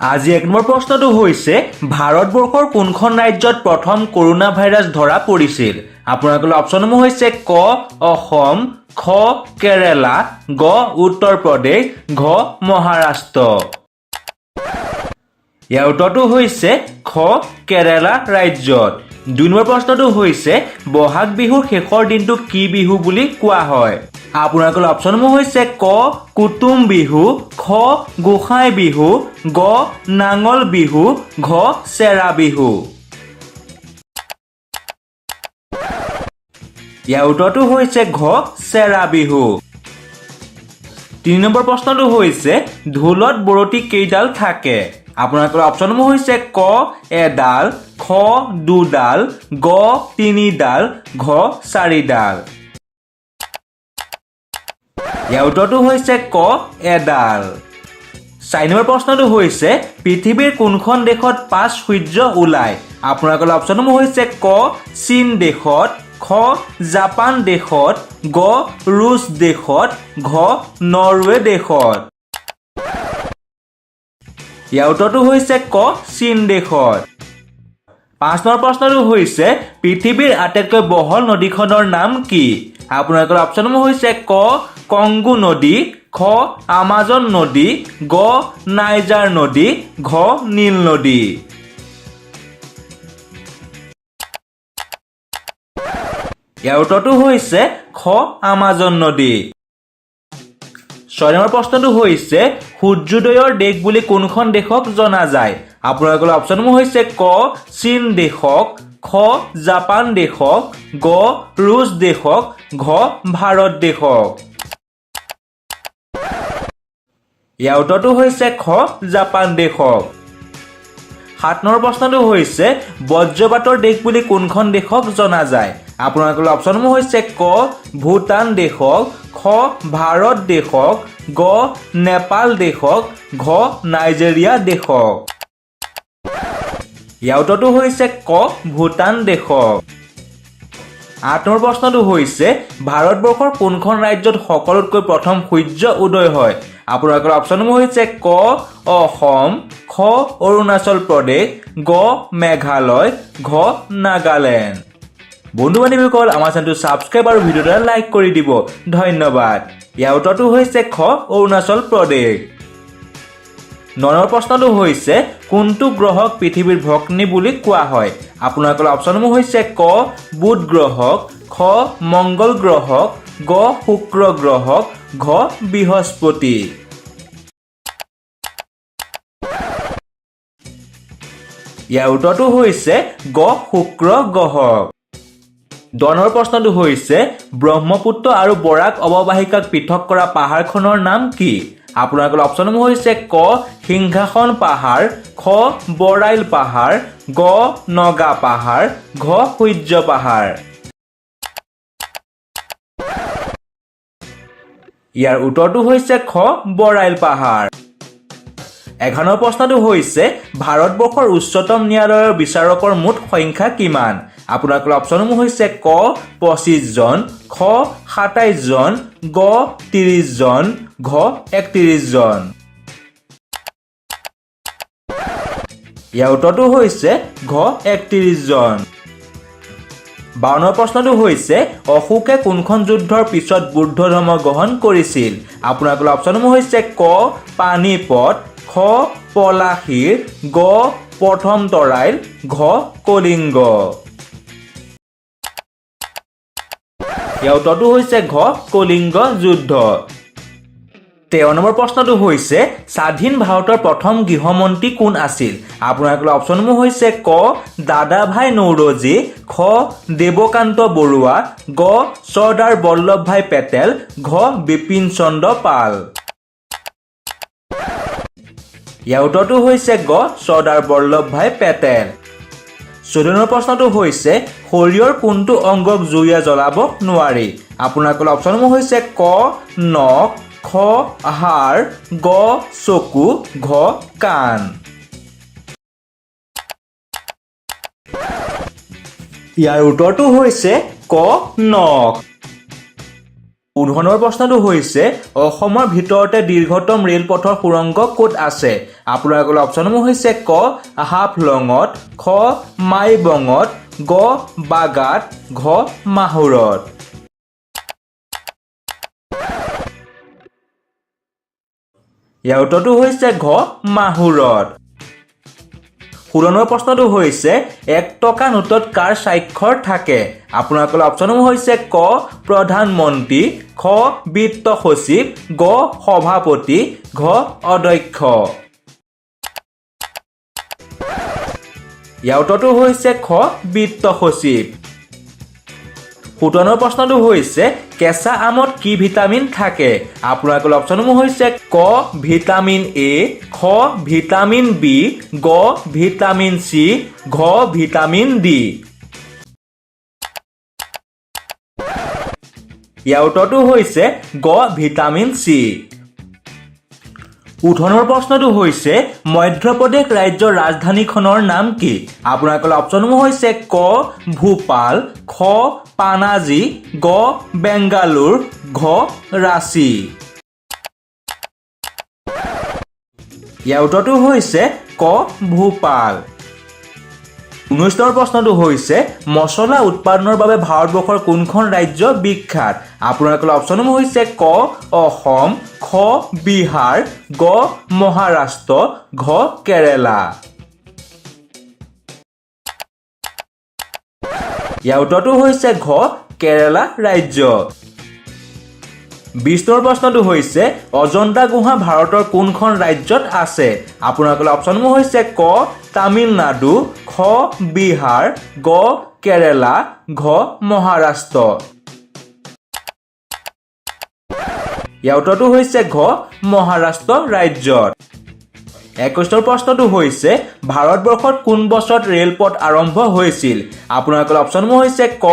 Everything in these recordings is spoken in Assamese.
আজি এক নম্বৰ প্ৰশ্নটো হৈছে ভাৰতবৰ্ষৰ কোনখন ৰাজ্যত প্ৰথম কৰোনা ভাইৰাছ ধৰা পৰিছিল আপোনালোকৰ অপচনসমূহ হৈছে ক অসম খ কেৰালা গ উত্তৰ প্ৰদেশ ঘ মহাৰাষ্ট্ৰ ইয়াৰ উত্তৰটো হৈছে খ কেৰালা ৰাজ্যত ২ নম্বৰ প্ৰশ্নটো হৈছে বহাগ বিহুৰ শেষৰ দিনটো কি বিহু বুলি কোৱা হয় আপোনালোকৰ অপচনসমূহ হৈছে ক কুটুম বিহু খ গোসাই বিহু গ নাঙল বিহু ঘ চেৰা বিহু ইয়াৰ উত্তৰটো হৈছে ঘ চেৰা বিহু ৩ নম্বৰ প্ৰশ্নটো হৈছে ঢোলত বৰতি কেইডাল থাকে আপোনালোকৰ অপচনসমূহ হৈছে ক এডাল খ দুডাল গ তিনিডাল ঘ চাৰিডাল ইয়াৰ উত্তৰটো হৈছে ক এডাল ৪ নম্বৰ প্ৰশ্নটো হৈছে পৃথিৱীৰ কোনখন দেশত ৫ সূৰ্য ওলায় আপোনালোকৰ অপচনসমূহ হৈছে ক চীন দেশত খ জাপান দেশত গ ৰুছ দেশত ঘ নৰৱে দেশত ইয়াৰ উত্তৰটো হৈছে ক চীন দেশত ৫ নম্বৰ প্ৰশ্নটো হৈছে পৃথিৱীৰ আটাইতকৈ বহল নদীখনৰ নাম কি আপোনালোকৰ অপচনসমূহ হৈছে ক কংগো নদী খ আমাজন নদী গ নাইজাৰ নদী ঘ নীল নদী ইয়াৰ উত্তৰটো হৈছে খ আমাজন নদী ৬ নম্বৰ প্ৰশ্নটো হৈছে সূৰ্যোদয়ৰ দেশ বুলি কোনখন দেশক জনা যায় আপোনালোকৰ অপচনসমূহ হৈছে ক চীন দেশক খ জাপান দেশক গ ৰুছ দেশক ঘ ভাৰত দেশক ইয়াৰ উত্তৰটো হৈছে খ জাপান দেশক ৭ নম্বৰ প্ৰশ্নটো হৈছে বজ্ৰপাতৰ দেশ বুলি কোনখন দেশক জনা যায় আপোনালোকৰ অপচনসমূহ হৈছে ক ভূটান দেশক খ ভাৰত দেশক গ নেপাল দেশক ঘ নাইজেৰিয়া দেশক ইয়াৰ উত্তৰটো হৈছে ক ভূটান দেশক ৮ নম্বৰ প্ৰশ্নটো হৈছে ভাৰতবৰ্ষৰ কোনখন ৰাজ্যত সকলোতকৈ প্ৰথম সূৰ্য উদয় হয় আপোনালোকৰ অপচনসমূহ হৈছে ক অসম খ অৰুণাচল প্ৰদেশ গ মেঘালয় ঘ নাগালেণ্ড বন্ধু বান্ধৱীসকল আমাৰ চেনেলটো ছাবস্ক্ৰাইব আৰু ভিডিঅ'টো লাইক কৰি দিব ধন্যবাদ ইয়াৰ উত্তৰটো হৈছে খ অৰুণাচল প্ৰদেশ ৯ নম্বৰ প্ৰশ্নটো হৈছে কোনটো গ্ৰহক পৃথিৱীৰ ভগ্নী বুলি কোৱা হয় আপোনালোকৰ অপচনসমূহ হৈছে ক বুধ গ্ৰহক খ মংগল গ্ৰহক গ শুক্ৰ গ্ৰহক ঘ বৃহস্পতি ইয়াৰ উত্তৰটো হৈছে গ শুক্ৰ গ্ৰহক ১০ নম্বৰ প্ৰশ্নটো হৈছে ব্ৰহ্মপুত্ৰ আৰু বৰাক অৱবাহিকাক পৃথক কৰা পাহাৰখনৰ নাম কি আপোনালোকৰ অপচনসমূহ হৈছে ক সিংহাসন পাহাৰ খ বৰাইল পাহাৰ গ নগা পাহাৰ ঘ সূৰ্য পাহাৰ ইয়াৰ উত্তৰটো হৈছে খ বৰাইল পাহাৰ ১১ নম্বৰ প্ৰশ্নটো হৈছে ভাৰতবৰ্ষৰ উচ্চতম ন্যায়ালয়ৰ বিচাৰকৰ মুঠ সংখ্যা কিমান আপোনালোকৰ অপচনসমূহ হৈছে ক ২৫ জন খ ২৭ জন গ ৩০ জন ঘ ৩১ জন ইয়াৰ উত্তৰটো হৈছে ঘ ৩১ জন ৫২ নম্বৰ প্ৰশ্নটো হৈছে অশোকে কোনখন যুদ্ধৰ পিছত বৌদ্ধ ধৰ্ম গ্ৰহণ কৰিছিল আপোনালোকৰ অপচনসমূহ হৈছে ক পানিপত খ পলাশীৰ গ প্ৰথম তৰাইল ঘ কলিংগ ইয়াৰ উত্তৰটো হৈছে ঘ কলিংগ যুদ্ধ ১৩ নম্বৰ প্ৰশ্নটো হৈছে স্বাধীন ভাৰতৰ প্ৰথম গৃহমন্ত্ৰী কোন আছিল আপোনালোকৰ অপচনসমূহ হৈছে ক দাদাভাই নৌৰোজী খ দেৱকান্ত বৰুৱা গ চৰ্দাৰ বল্লভভাই পেটেল ঘ বিপিন চন্দ্ৰ পাল ইয়াৰ উত্তৰটো হৈছে গ চৰ্দাৰ বল্লভভাই পেটেল ১৪ নম্বৰ প্ৰশ্নটো হৈছে শৰীৰৰ কোনটো অংগক জুইয়ে জ্বলাব নোৱাৰি আপোনালোকৰ অপচনসমূহ হৈছে ক নখ খ হাড় গ চকু ঘ কাণ ইয়াৰ উত্তৰটো হৈছে ক নখ 15 প্ৰশ্নটো হৈছে অসমৰ ভিতৰতে দীৰ্ঘতম ৰেলপথৰ সুৰংগ ক'ত আছে আপোনালোকৰ অপচনসমূহ হৈছে ক হাফলঙত খ মাইবঙত গ বাগাত ঘ মাহুৰত ইয়াৰ উত্তৰটো হৈছে ঘ মাহুৰত 16 প্ৰশ্নটো হৈছে 1 টকা নোটত কাৰ স্বাক্ষৰ থাকে আপোনালোকৰ অপচনসমূহ হৈছে ক প্ৰধানমন্ত্ৰী খ বিত্ত সচিব গ সভাপতি ঘ অধ্যক্ষ ইয়াৰ উত্তৰটো হৈছে খ বিত্ত সচিব 17 প্ৰশ্নটো হৈছে কেঁচা আমত কি ভিটামিন থাকে আপোনালোকৰ অপচনসমূহ হৈছে ক ভিটামিন এ খ ভিটামিন বি গ ভিটামিন চি ঘ ভিটামিন ডি ইয়াৰ উত্তৰটো হৈছে গ ভিটামিন চি 18 প্ৰশ্নটো হৈছে মধ্যপ্ৰদেশ ৰাজ্যৰ ৰাজধানীখনৰ নাম কি আপোনালোকৰ অপচনসমূহ হৈছে ক ভূপাল খ পানাজী গ বেংগালুৰ ঘ ৰাঁচী ইয়াৰ উত্তৰটো হৈছে ক ভূপাল 19 প্ৰশ্নটো হৈছে মছলা উৎপাদনৰ বাবে ভাৰতবৰ্ষৰ কোনখন ৰাজ্য বিখ্যাত আপোনালোকৰ অপচনসমূহ হৈছে ক অসম খ বিহাৰ গ মহাৰাষ্ট্ৰ ঘ কেৰেলা ইয়াৰ উত্তৰটো হৈছে ঘ কেৰেলা ৰাজ্য 20 প্ৰশ্নটো হৈছে অজন্তা গুহা ভাৰতৰ কোনখন ৰাজ্যত আছে আপোনালোকৰ অপচনসমূহ হৈছে ক তামিলনাডু খ বিহাৰ গ কেৰেলা ঘ মহাৰাষ্ট্ৰ ইয়াৰ উত্তৰটো হৈছে ঘ মহাৰাষ্ট্ৰ ৰাজ্যত 21 প্ৰশ্নটো হৈছে ভাৰতবৰ্ষত কোন বছৰত ৰেলপথ আৰম্ভ হৈছিল আপোনালোকৰ অপচনসমূহ হৈছে ক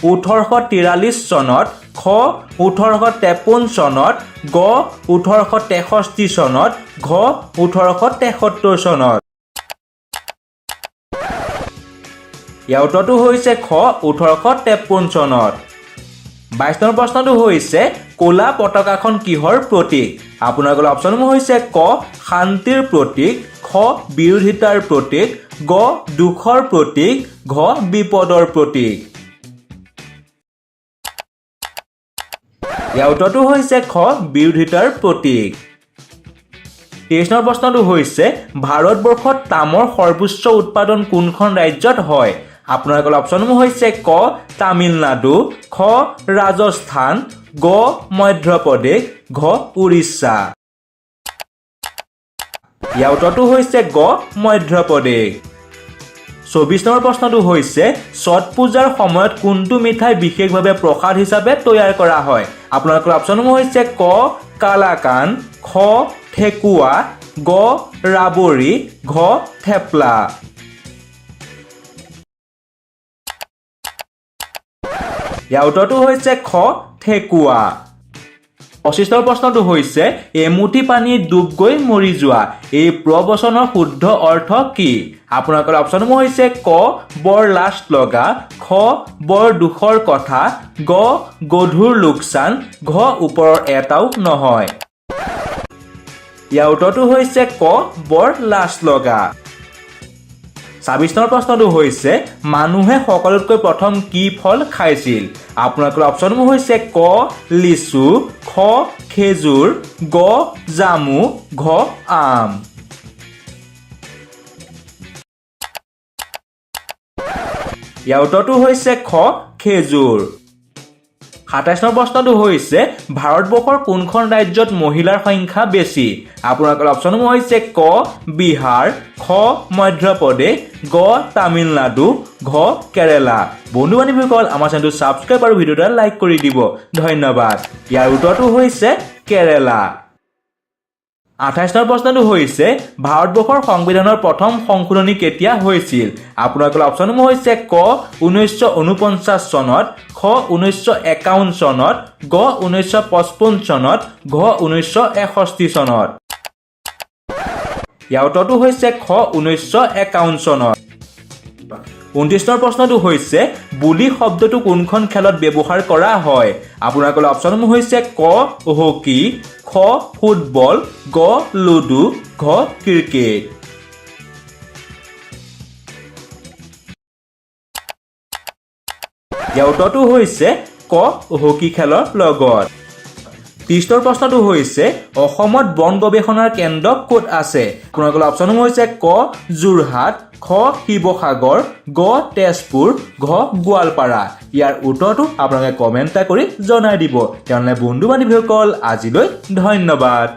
1843 চনত খ 1853 চনত গ 1863 চনত ঘ 1873 চনত ইয়াৰ উত্তৰটো হৈছে খ 1853 চনত 22 প্ৰশ্নটো হৈছে ক'লা পতাকাখন কিহৰ প্ৰতীক আপোনালোকৰ অপচনসমূহ হৈছে ক শান্তিৰ প্ৰতীক খ বিৰোধিতাৰ প্ৰতীক গ দুখৰ প্ৰতীক ঘ বিপদৰ প্ৰতীক ইয়াৰ উত্তৰটো হৈছে খ বিৰোধিতাৰ প্ৰতীক 23 প্ৰশ্নটো হৈছে ভাৰতবৰ্ষত তামৰ সৰ্বোচ্চ উৎপাদন কোনখন ৰাজ্যত হয় আপোনালোকৰ অপচনসমূহ হৈছে ক তামিলনাডু খ ৰাজস্থান গ মধ্যপ্ৰদেশ ঘ উৰিষ্যা ইয়াৰ উত্তৰটো হৈছে গ মধ্যপ্ৰদেশ 24 প্ৰশ্নটো হৈছে ছট পূজাৰ সময়ত কোনটো মিঠাই বিশেষভাৱে প্ৰসাদ হিচাপে তৈয়াৰ কৰা হয় আপোনালোকৰ অপচনসমূহ হৈছে ক কালাকান খ ঠেকুৱা গ ৰাবৰি ঘ থেপলা ইয়াৰ উত্তৰটো হৈছে খ ঠেকুৱা 25 প্ৰশ্নটো হৈছে এমুঠি পানীত ডুব গৈ মৰি যোৱা এই প্ৰবচনৰ শুদ্ধ অৰ্থ কি আপোনালোকৰ অপচনসমূহ হৈছে ক বৰ লাজ লগা খ বৰ দুখৰ কথা গ গধুৰ লোকচান ঘ ওপৰৰ এটাও নহয় ইয়াৰ উত্তৰটো হৈছে ক বৰ লাজ লগা 26 প্ৰশ্নটো হৈছে মানুহে সকলোতকৈ প্ৰথম কি ফল খাইছিল আপোনালোকৰ অপচনসমূহ হৈছে ক লিচু খ খেজুৰ গ জামু ঘ আম ইয়াৰ উত্তৰটো হৈছে খ খেজুৰ 27 প্ৰশ্নটো হৈছে ভাৰতবৰ্ষৰ কোনখন ৰাজ্যত মহিলাৰ সংখ্যা বেছি আপোনালোকৰ অপচনসমূহ হৈছে ক বিহাৰ খ মধ্যপ্ৰদেশ গ তামিলনাডু ঘ কেৰেলা বন্ধু বান্ধৱীসকল আমাৰ চেনেলটো সাবস্ক্ৰাইব আৰু ভিডিঅ'টো লাইক কৰি দিব ধন্যবাদ ইয়াৰ উত্তৰটো হৈছে কেৰেলা 28 প্ৰশ্নটো হৈছে ভাৰতবৰ্ষৰ সংবিধানৰ প্ৰথম সংশোধনী কেতিয়া হৈছিল আপোনালোকৰ অপচনসমূহ হৈছে ক 1949 চনত খ 1951 চনত গ 1955 চনত ঘ 1961 চনত ইয়াৰ উত্তৰটো হৈছে খ 1951 চনত 29 প্ৰশ্নটো হৈছে বুলি শব্দটো কোনখন খেলত ব্যৱহাৰ কৰা হয় আপোনালোকৰ অপচনসমূহ হৈছে ক হকি খ ফুটবল গ লুডু ঘ ক্ৰিকেট ইয়াৰ উত্তৰটো হৈছে ক হকি খেলৰ লগত 30 প্ৰশ্নটো হৈছে অসমত বন গৱেষণাৰ কেন্দ্ৰ ক'ত আছে আপোনালোকৰ অপচনসমূহ হৈছে ক যোৰহাট খ শিৱসাগৰ গ তেজপুৰ ঘ গোৱালপাৰা ইয়াৰ উত্তৰটো আপোনালোকে কমেন্ট কৰি জনাই দিব তেনেহ'লে বন্ধু বান্ধৱীসকল আজিলৈ ধন্যবাদ